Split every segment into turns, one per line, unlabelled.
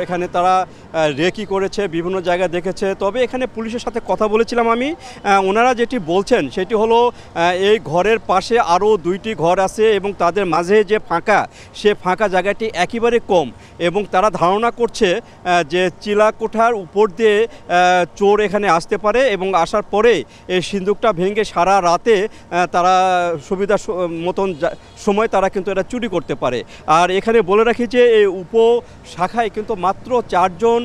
এখানে তারা রেকি করেছে, বিভিন্ন জায়গায় দেখেছে। তবে এখানে পুলিশের সাথে কথা বলেছিলাম আমি, ওনারা যেটি বলছেন সেটি হলো এই ঘরের পাশে আরও 2টি ঘর আছে এবং তাদের মাঝে যে ফাঁকা, সে ফাঁকা জায়গাটি একেবারে কম এবং তারা ধারণা করছে যে চিলাকোঠার উপর দিয়ে চোর এখানে আসতে পারে এবং আসার পরে এই সিন্দুকটা ভেঙে সারা রাতে তারা সুবিধা মতন সময় তারা কিন্তু এটা চুরি করতে পারে। আর এখানে বলে রাখি যে এই উপশাখায় কিন্তু মাত্র 4 জন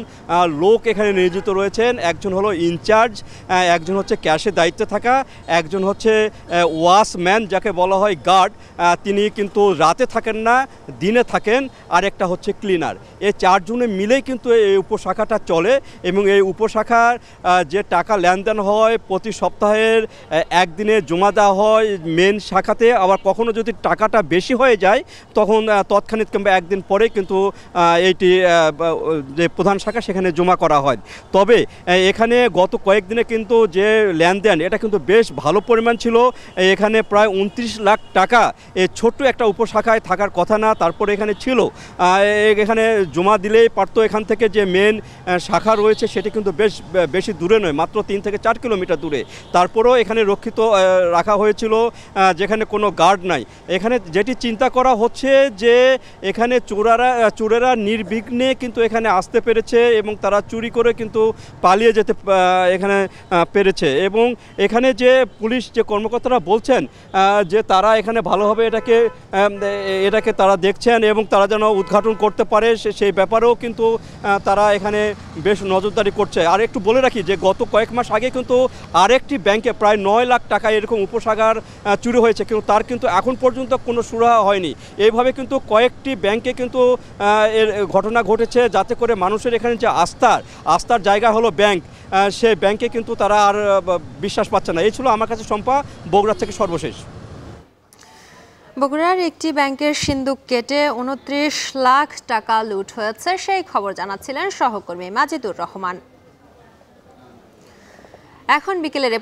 লোক এখানে নিয়োজিত রয়েছেন। একজন হলো ইনচার্জ, একজন হচ্ছে ক্যাশের দায়িত্বে থাকা, একজন হচ্ছে ওয়াশম্যান যাকে বলা হয় গার্ড, তিনি কিন্তু রাতে থাকেন না, দিনে থাকেন, আর একটা হচ্ছে ক্লিনার। এই 4 জনে মিলেই কিন্তু এই উপশাখাটা চলে এবং এই উপশাখার যে টাকা লেনদেন হয় প্রতি সপ্তাহের একদিনে জমা দেওয়া হয় মেন শাখাতে। আবার কখনো যদি টাকাটা বেশি হয়ে যায় তখন তৎক্ষণিক কিংবা একদিন পরে কিন্তু এইটি যে প্রধান শাখা সেখানে জমা করা হয়। তবে এখানে গত কয়েকদিনে কিন্তু যে লেনদেন এটা কিন্তু বেশ ভালো পরিমাণ ছিল। এখানে প্রায় 29 লাখ টাকা এই ছোট্ট একটা উপশাখায় থাকার কথা না, তারপরে এখানে ছিল। এখানে জমা দিলেই পারতো। এখান থেকে যে মেন শাখা রয়েছে সেটি কিন্তু বেশি দূরে নয়, মাত্র 3 থেকে 4 কিলোমিটার দূরে। তারপরেও এখানে রক্ষিত রাখা হয়েছিল যেখানে কোনো গার্ড নাই। এখানে যেটি চিন্তা করা হচ্ছে যে এখানে চোরেরা নির্বিঘ্নে কিন্তু এখানে আসতে পেরেছে এবং তারা চুরি করে কিন্তু পালিয়ে যেতে এখানে পেরেছে। এবং এখানে যে পুলিশ যে কর্মকর্তারা বলছেন যে তারা এখানে ভালোভাবে এটাকে তারা দেখছেন এবং তারা যেন উদ্ঘাটন করতে পারে সেই ব্যাপারেও কিন্তু তারা এখানে বেশ নজরদারি করছে। আর একটু বলে রাখি যে গত কয়েক মাস আগে কিন্তু আরেকটি ব্যাংকে প্রায় 9 লাখ টাকা এরকম উপশাখার চুরি হয়েছে, কিন্তু তার কিন্তু এখন পর্যন্ত কোনো সুরাহা হয়নি। এইভাবে কিন্তু কয়েকটি ব্যাংকে কিন্তু এর ঘটনা ঘটেছে, যাতে করে মানুষের এখানে যে আস্থার জায়গা হলো ব্যাংক, সে ব্যাংকে কিন্তু তারা আর বিশ্বাস পাচ্ছে না। এই ছিল আমার কাছে শম্পা, বগুড়া থেকে সর্বশেষ।
বগুড়ার একটি ব্যাংকের সিন্দুক কেটে 29 লাখ টাকা লুট হয়েছে, সেই খবর জানাচ্ছিলেন সহকর্মী মাজিদুর রহমান। এখন বিকেলের